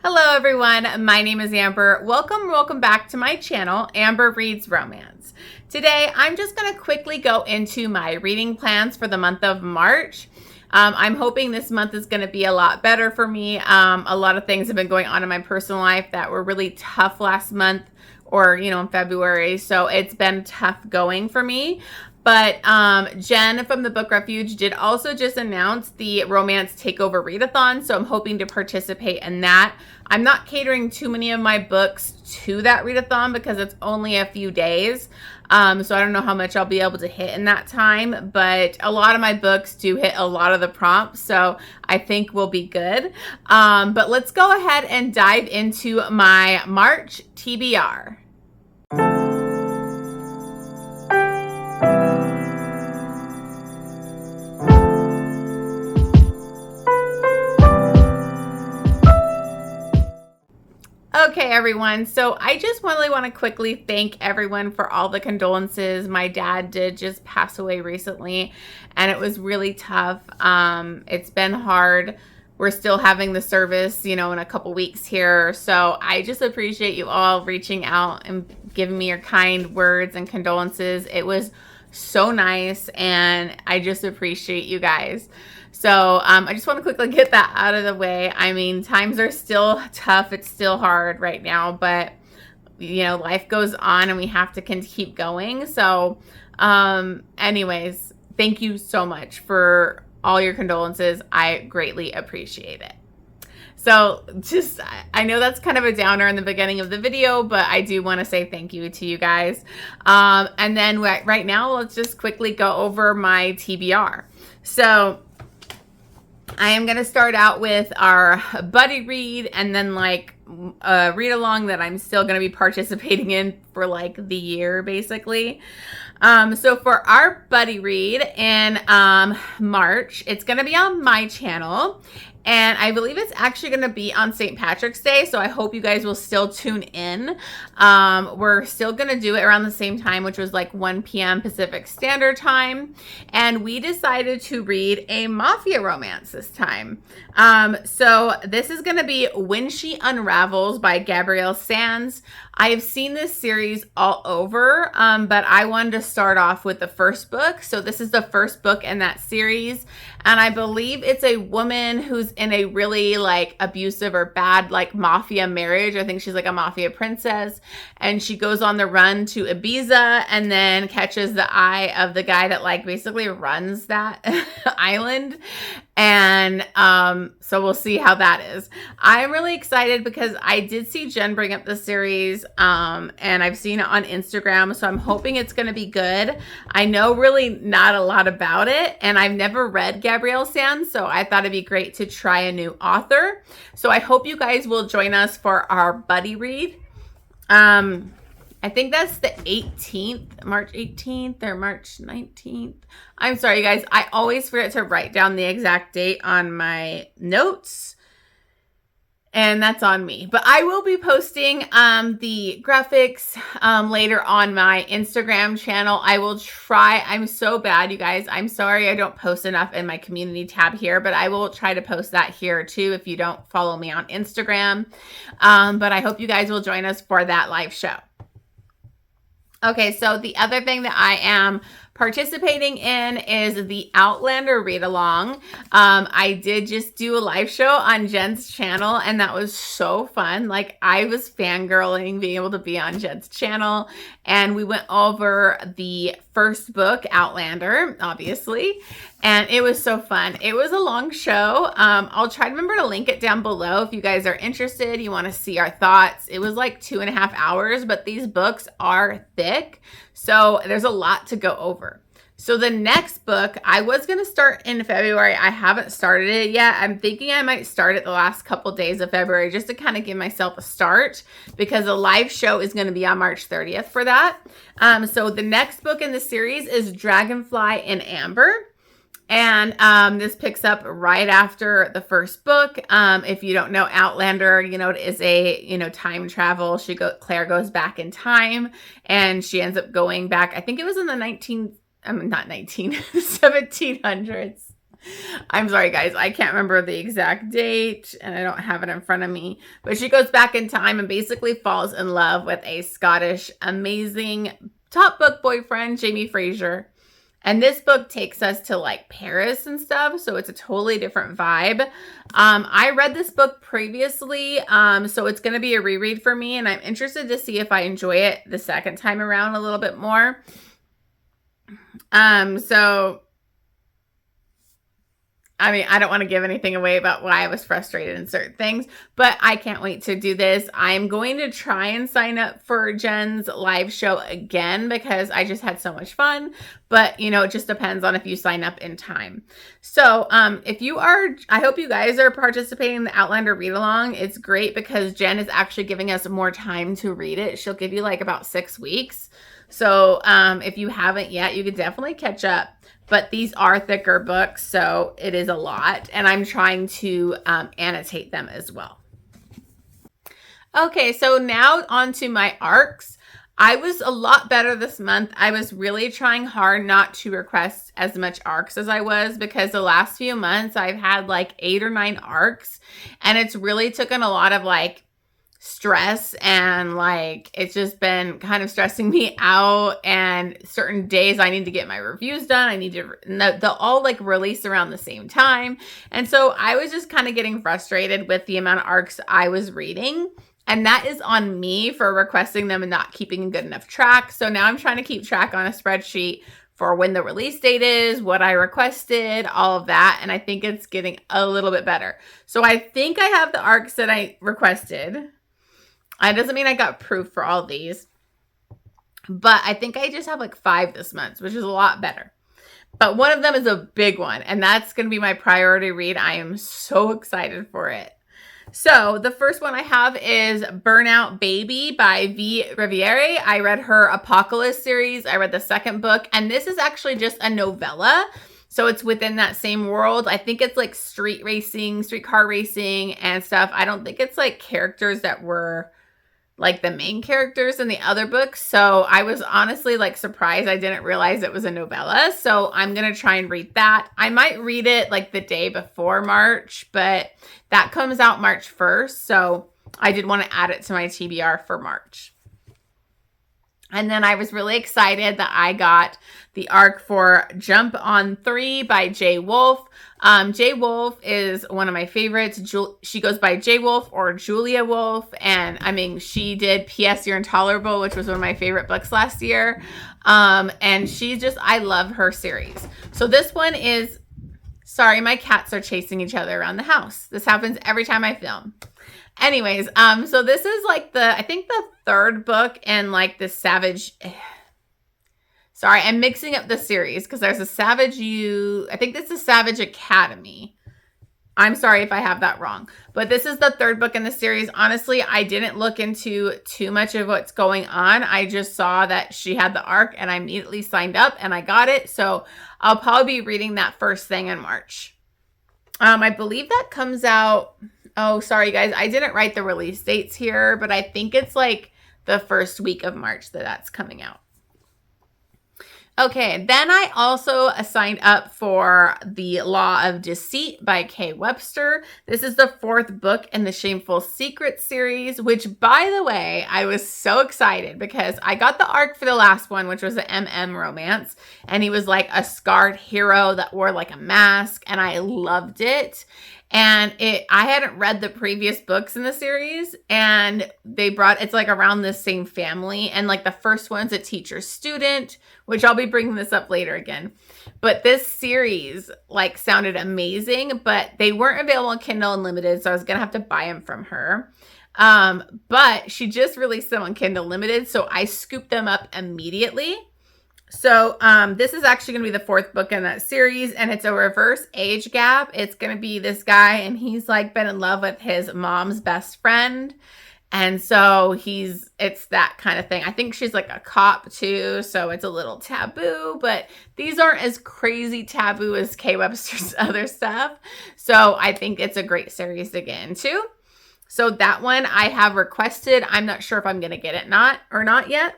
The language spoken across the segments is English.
Hello everyone, my name is Amber. Welcome back to my channel, Amber Reads Romance. Today, I'm just going to quickly go into my reading plans for the month of March. I'm hoping this month is going to be a lot better for me. A lot of things have been going on in my personal life that were really tough last month or, in February. So it's been tough going for me. But Jenn from the Book Refuge did also just announce the Romance Takeover Readathon, so I'm hoping to participate in that. I'm not catering too many of my books to that readathon because it's only a few days, so I don't know how much I'll be able to hit in that time, but a lot of my books do hit a lot of the prompts, so I think we'll be good. But let's go ahead and dive into my March TBR. Okay, everyone. So I just really want to quickly thank everyone for all the condolences. My dad did just pass away recently, and it was really tough. It's been hard. We're still having the service, in a couple weeks here. So I just appreciate you all reaching out and giving me your kind words and condolences. It was so nice, and I just appreciate you guys. So I just want to quickly get that out of the way. I mean, times are still tough. It's still hard right now, but life goes on and we have to keep going. So anyways, thank you so much for all your condolences. I greatly appreciate it. So I know that's kind of a downer in the beginning of the video, but I do want to say thank you to you guys. And then right now, let's just quickly go over my TBR. So I am going to start out with our buddy read and then a read along that I'm still going to be participating in for the year basically. So for our buddy read in March, it's going to be on my channel. And I believe it's actually going to be on St. Patrick's Day, so I hope you guys will still tune in. We're still going to do it around the same time, which was 1 p.m. Pacific Standard Time. And we decided to read a mafia romance this time. So this is going to be When She Unravels by Gabrielle Sands. I have seen this series all over, but I wanted to start off with the first book. So this is the first book in that series. And I believe it's a woman who's in a really abusive or bad mafia marriage. I think she's a mafia princess, and she goes on the run to Ibiza and then catches the eye of the guy that basically runs that island. And so we'll see how that is. I'm really excited because I did see Jenn bring up the series and I've seen it on Instagram, so I'm hoping it's going to be good. I know really not a lot about it, and I've never read Gabrielle Sands, so I thought it'd be great to try a new author. So I hope you guys will join us for our buddy read. I think that's the 18th, March 18th or March 19th. I'm sorry, you guys. I always forget to write down the exact date on my notes, and that's on me. But I will be posting the graphics later on my Instagram channel. I will try. I'm so bad, you guys. I'm sorry I don't post enough in my community tab here, but I will try to post that here too if you don't follow me on Instagram. But I hope you guys will join us for that live show. Okay, so the other thing that I am participating in is the Outlander read along. I did just do a live show on Jenn's channel, and that was so fun. I was fangirling being able to be on Jenn's channel, and we went over the first book, Outlander, obviously, and it was so fun. It was a long show. I'll try to remember to link it down below if you guys are interested, you want to see our thoughts. It was 2.5 hours, but these books are thick, so there's a lot to go over. So the next book, I was going to start in February. I haven't started it yet. I'm thinking I might start it the last couple days of February just to kind of give myself a start, because the live show is going to be on March 30th for that. So the next book in the series is Dragonfly in Amber. And this picks up right after the first book. If you don't know Outlander, it is a, time travel. Claire goes back in time, and she ends up going back. I think it was in the 1700s. I'm sorry, guys. I can't remember the exact date and I don't have it in front of me. But she goes back in time and basically falls in love with a Scottish, amazing top book boyfriend, Jamie Fraser. And this book takes us to like Paris and stuff. So it's a totally different vibe. I read this book previously. So it's going to be a reread for me. And I'm interested to see if I enjoy it the second time around a little bit more. So I mean, I don't want to give anything away about why I was frustrated in certain things, but I can't wait to do this. I'm going to try and sign up for Jenn's live show again because I just had so much fun, but you know, it just depends on if you sign up in time. So, if you are, I hope you guys are participating in the Outlander read along. It's great because Jenn is actually giving us more time to read it. She'll give you like about 6 weeks. So, if you haven't yet, you could definitely catch up. But these are thicker books, so it is a lot. And I'm trying to annotate them as well. Okay, so now on to my arcs. I was a lot better this month. I was really trying hard not to request as much arcs as I was because the last few months I've had like 8 or 9 arcs. And it's really taken a lot of like stress and like it's just been kind of stressing me out, and certain days I need to get my reviews done. I need to, they'll all like release around the same time. And so I was just kind of getting frustrated with the amount of arcs I was reading. And that is on me for requesting them and not keeping a good enough track. So now I'm trying to keep track on a spreadsheet for when the release date is, what I requested, all of that. And I think it's getting a little bit better. So I think I have the arcs that I requested. It doesn't mean I got proof for all these, but I think I just have like 5 this month, which is a lot better. But one of them is a big one, and that's going to be my priority read. I am so excited for it. So the first one I have is Burnout Baby by V. Riviere. I read her Apocalypse series. I read the second book, and this is actually just a novella. So it's within that same world. I think it's like streetcar racing and stuff. I don't think it's like characters that were like the main characters in the other books. So I was honestly like surprised. I didn't realize it was a novella. So I'm going to try and read that. I might read it like the day before March, but that comes out March 1st. So I did want to add it to my TBR for March. And then I was really excited that I got the arc for Jump on 3 by J. Wolf. J. Wolf is one of my favorites. She goes by J. Wolf or Julia Wolf. And I mean, she did P.S. You're Intolerable, which was one of my favorite books last year. And I love her series. So this one is, sorry, my cats are chasing each other around the house. This happens every time I film. Anyways, so this is like I think the 3rd book in like the Savage. Sorry, I'm mixing up the series because there's a Savage I think this is Savage Academy. I'm sorry if I have that wrong, but this is the 3rd book in the series. Honestly, I didn't look into too much of what's going on. I just saw that she had the arc and I immediately signed up and I got it. So I'll probably be reading that first thing in March. I believe that comes out. Oh, sorry, guys. I didn't write the release dates here, but I think it's like the first week of March that's coming out. Okay, then I also signed up for The Law of Deceit by Kay Webster. This is the 4th book in the Shameful Secrets series, which, by the way, I was so excited because I got the arc for the last one, which was an romance, and he was like a scarred hero that wore like a mask, and I loved it. And I hadn't read the previous books in the series, and it's like around the same family. And like the first one's a teacher student, which I'll be bringing this up later again. But this series like sounded amazing, but they weren't available on Kindle Unlimited. So I was going to have to buy them from her. But she just released them on Kindle Limited. So I scooped them up immediately. So this is actually going to be the 4th book in that series, and it's a reverse age gap. It's going to be this guy, and he's like been in love with his mom's best friend. And so it's that kind of thing. I think she's like a cop too, so it's a little taboo, but these aren't as crazy taboo as Kay Webster's other stuff. So I think it's a great series to get into. So that one I have requested. I'm not sure if I'm going to get it or not yet.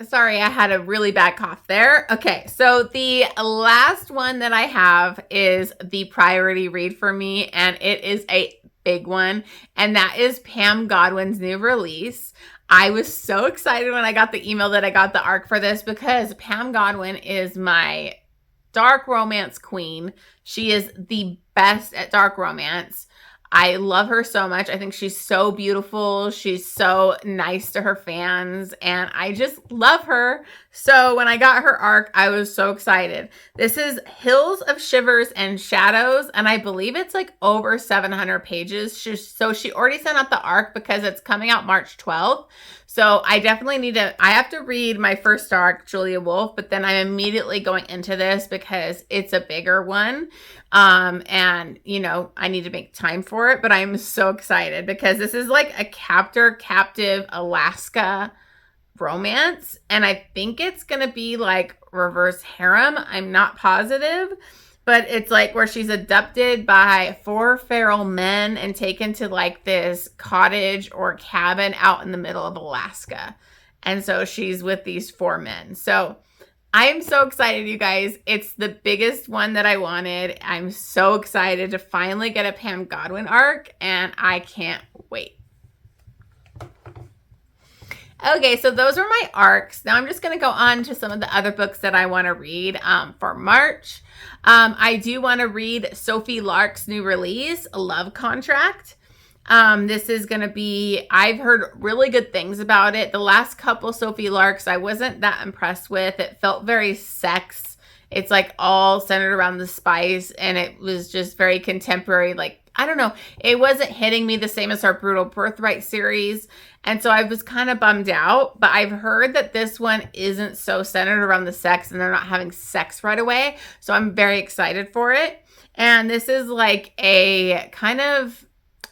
Sorry, I had a really bad cough there. Okay, so the last one that I have is the priority read for me, and it is a big one, and that is Pam Godwin's new release. I was so excited when I got the email that I got the ARC for this because Pam Godwin is my dark romance queen. She is the best at dark romance. I love her so much. I think she's so beautiful. She's so nice to her fans, and I just love her. So when I got her ARC, I was so excited. This is Hills of Shivers and Shadows, and I believe it's like over 700 pages. So she already sent out the ARC because it's coming out March 12th. So I definitely need to, I have to read my first ARC, Julia Wolf, but then I'm immediately going into this because it's a bigger one. And you know, I need to make time for it, but I'm so excited because this is like a captive Alaska romance. And I think it's going to be like reverse harem. I'm not positive, but it's like where she's abducted by 4 feral men and taken to like this cottage or cabin out in the middle of Alaska. And so she's with these 4 men. So I'm so excited, you guys. It's the biggest one that I wanted. I'm so excited to finally get a Pam Godwin ARC, and I can't wait. Okay, so those are my ARCs. Now I'm just going to go on to some of the other books that I want to read for March. I do want to read Sophie Lark's new release, Love Contract. This is going to be, I've heard really good things about it. The last couple Sophie Larks I wasn't that impressed with. It felt very sex. It's like all centered around the spice, and it was just very contemporary. Like, I don't know. It wasn't hitting me the same as our Brutal Birthright series. And so I was kind of bummed out, but I've heard that this one isn't so centered around the sex and they're not having sex right away. So I'm very excited for it. And this is like a kind of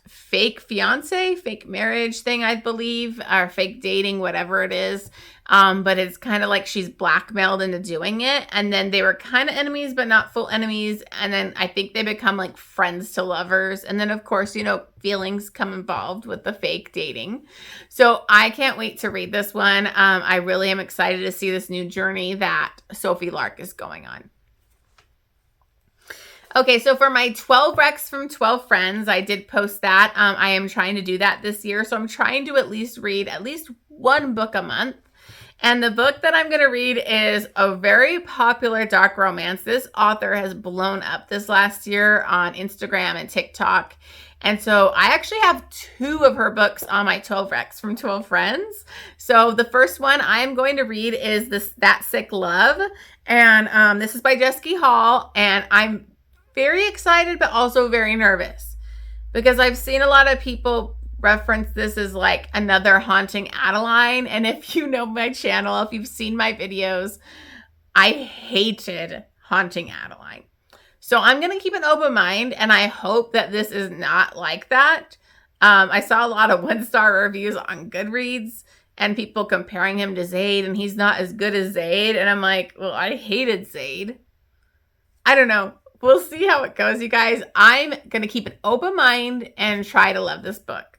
fake fiance, fake marriage thing, I believe, or fake dating, whatever it is. But it's kind of like she's blackmailed into doing it. And then they were kind of enemies, but not full enemies. And then I think they become like friends to lovers. And then, of course, you know, feelings come involved with the fake dating. So I can't wait to read this one. I really am excited to see this new journey that Sophie Lark is going on. Okay, so for my 12 recs from 12 friends, I did post that. I am trying to do that this year. So I'm trying to at least read at least one book a month. And the book that I'm going to read is a very popular dark romance. This author has blown up this last year on Instagram and TikTok. And so I actually have 2 of her books on my 12 recs from 12 friends. So the first one I'm going to read is That Sick Love. And this is by Jessica Hall. And I'm very excited, but also very nervous because I've seen a lot of people reference this as like another Haunting Adeline. And if you know my channel, if you've seen my videos, I hated Haunting Adeline. So I'm going to keep an open mind, and I hope that this is not like that. I saw a lot of 1-star reviews on Goodreads and people comparing him to Zaid, and he's not as good as Zaid. And I'm like, well, I hated Zaid. I don't know. We'll see how it goes, you guys. I'm going to keep an open mind and try to love this book.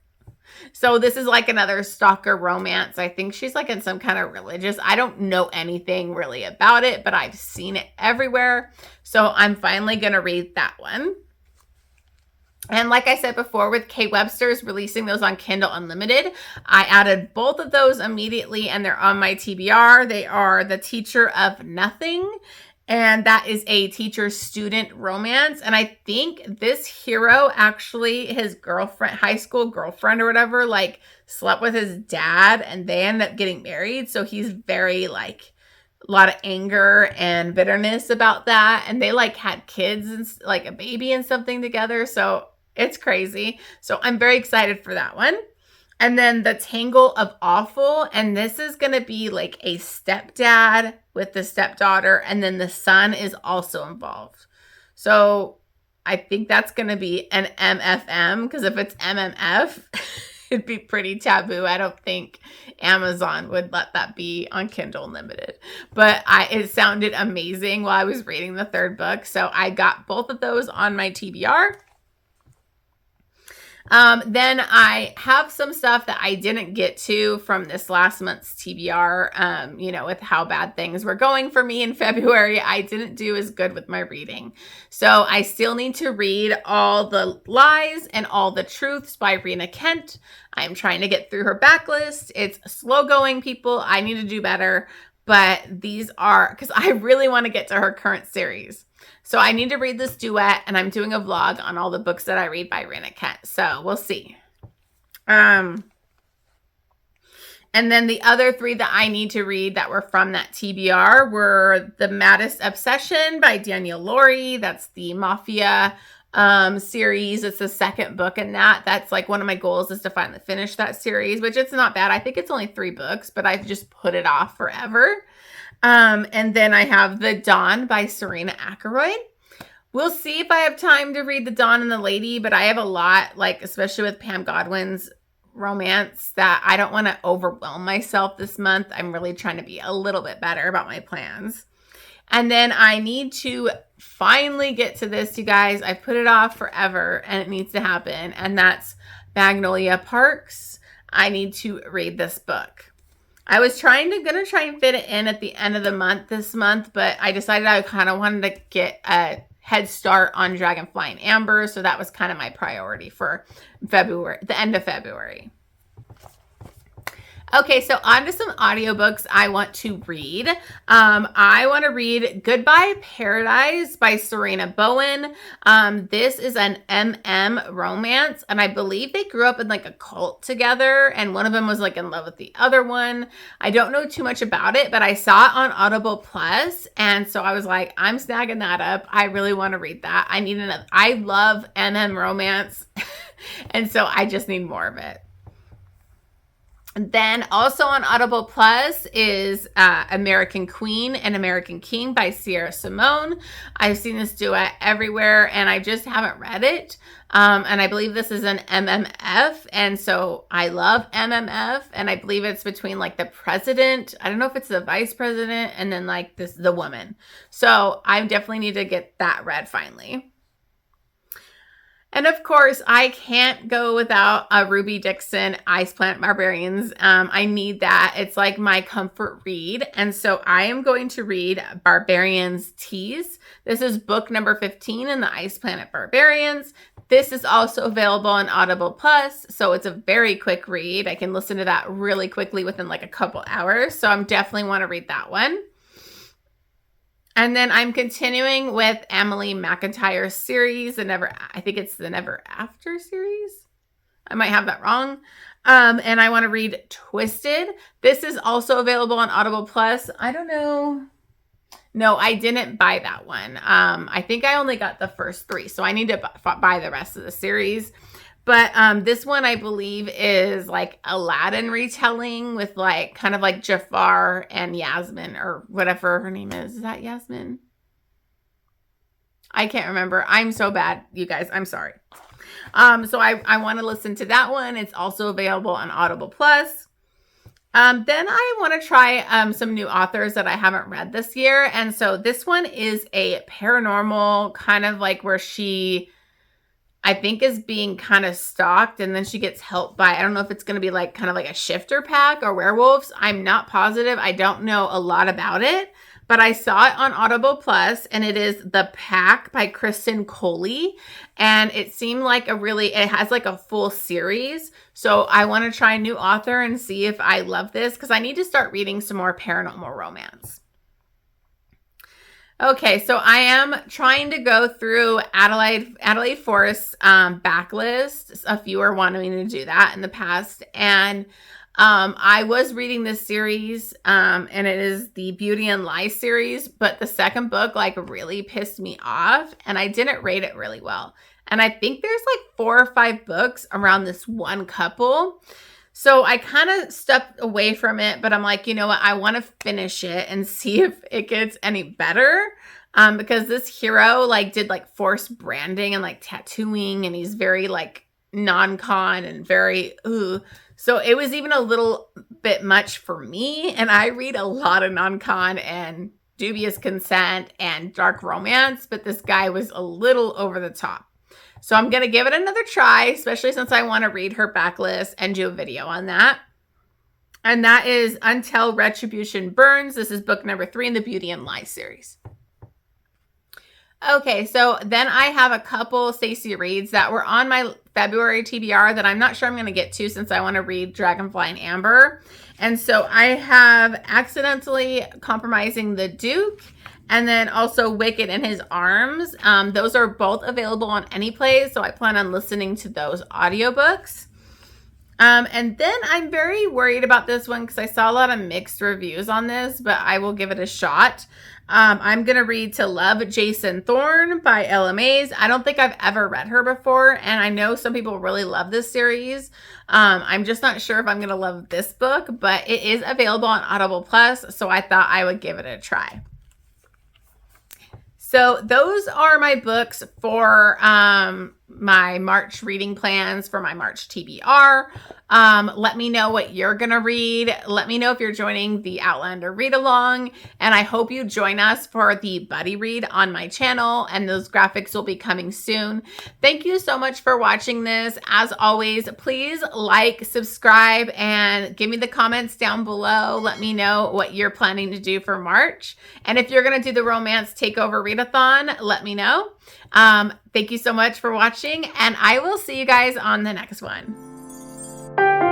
So this is like another stalker romance. I think she's like in some kind of religious. I don't know anything really about it, but I've seen it everywhere. So I'm finally going to read that one. And like I said before, with Kate Webster's releasing those on Kindle Unlimited, I added both of those immediately, and they're on my TBR. They are The Teacher of Nothing, and that is a teacher-student romance. And I think this hero actually, his girlfriend, high school girlfriend or whatever, like slept with his dad, and they end up getting married. So he's very like a lot of anger and bitterness about that. And they like had kids and like a baby and something together. So it's crazy. So I'm very excited for that one. And then The Tangle of Awful. And this is going to be like a stepdad with the stepdaughter. And then the son is also involved. So I think that's going to be an MFM. Because if it's MMF, it'd be pretty taboo. I don't think Amazon would let that be on Kindle Unlimited. But it sounded amazing while I was reading the 3rd book. So I got both of those on my TBR. Then I have some stuff that I didn't get to from this last month's TBR. With how bad things were going for me in February, I didn't do as good with my reading. So I still need to read All the Lies and All the Truths by Rena Kent. I'm trying to get through her backlist. It's slow going, people. I need to do better. But these are, because I really want to get to her current series. So I need to read this duet, and I'm doing a vlog on all the books that I read by Rena Kent. So we'll see. And then the other 3 that I need to read that were from that TBR were The Maddest Obsession by Danielle Laurie. That's the Mafia series. It's the second book in that. That's like one of my goals is to finally finish that series, which it's not bad. I think it's only 3 books, but I've just put it off forever. And then I have The Dawn by Serena Akeroyd. We'll see if I have time to read The Dawn and the Lady, but I have a lot, like especially with Pam Godwin's romance, that I don't want to overwhelm myself this month. I'm really trying to be a little bit better about my plans. And then I need to finally get to this, you guys. I put it off forever and it needs to happen. And that's Magnolia Parks. I need to read this book. I was gonna try and fit it in at the end of the month this month, but I decided I kind of wanted to get a head start on Dragonfly and Amber. So that was kind of my priority for February, the end of February. Okay, so on to some audiobooks I want to read. I want to read Goodbye Paradise by Serena Bowen. This is an romance, and I believe they grew up in like a cult together, and one of them was like in love with the other one. I don't know too much about it, but I saw it on Audible Plus, and so I was like, I'm snagging that up. I really want to read that. I need another. I love romance, and so I just need more of it. Then also on Audible Plus is American Queen and American King by Sierra Simone. I've seen this duet everywhere and I just haven't read it. And I believe this is an MMF. And so I love MMF. And I believe it's between like the president. I don't know if it's the vice president and then like the woman. So I definitely need to get that read finally. And of course, I can't go without a Ruby Dixon Ice Planet Barbarians. I need that. It's like my comfort read. And so I am going to read Barbarians Tease. This is book number 15 in the Ice Planet Barbarians. This is also available on Audible Plus. So it's a very quick read. I can listen to that really quickly within like a couple hours. So I'm definitely want to read that one. And then I'm continuing with Emily McIntyre's series, I think it's the Never After series. I might have that wrong. And I want to read Twisted. This is also available on Audible Plus. I don't know. No, I didn't buy that one. I think I only got the first 3, so I need to buy the rest of the series. But this one, I believe, is like Aladdin retelling with like kind of like Jafar and Yasmin or whatever her name is. Is that Yasmin? I can't remember. I'm so bad, you guys. I'm sorry. So I want to listen to that one. It's also available on Audible Plus. Then I want to try some new authors that I haven't read this year. And so this one is a paranormal kind of like where she, I think, is being kind of stalked and then she gets helped by, I don't know if it's going to be like kind of like a shifter pack or werewolves. I'm not positive. I don't know a lot about it, but I saw it on Audible Plus and it is The Pack by Kristen Coley. And it seemed like it has like a full series. So I want to try a new author and see if I love this because I need to start reading some more paranormal romance. Okay, so I am trying to go through Adelaide Forest's backlist. A few are wanting me to do that in the past. And I was reading this series, and it is the Beauty and Lies series, but the second book like really pissed me off, and I didn't rate it really well. And I think there's like 4 or 5 books around this one couple. So I kind of stepped away from it, but I'm like, you know what? I want to finish it and see if it gets any better. Because this hero like did like forced branding and like tattooing, and he's very like non-con and very, So it was even a little bit much for me. And I read a lot of non-con and dubious consent and dark romance, but this guy was a little over the top. So I'm going to give it another try, especially since I want to read her backlist and do a video on that. And that is Until Retribution Burns. This is book number 3 in the Beauty and Lies series. Okay, so then I have a couple Stacey reads that were on my February TBR that I'm not sure I'm going to get to since I want to read Dragonfly and Amber. And so I have Accidentally Compromising the Duke and then also Wicked in His Arms. Those are both available on Anyplays, so I plan on listening to those audiobooks. And then I'm very worried about this one because I saw a lot of mixed reviews on this, but I will give it a shot. I'm going to read To Love Jason Thorne by Ella Mays. I don't think I've ever read her before, and I know some people really love this series. I'm just not sure if I'm going to love this book, but it is available on Audible Plus, so I thought I would give it a try. So those are my books for my March reading plans for my March TBR. Let me know what you're going to read. Let me know if you're joining the Outlander read along. And I hope you join us for the buddy read on my channel. And those graphics will be coming soon. Thank you so much for watching this. As always, please like, subscribe, and give me the comments down below. Let me know what you're planning to do for March. And if you're going to do the Romance Takeover Readathon, let me know. Thank you so much for watching, and I will see you guys on the next one.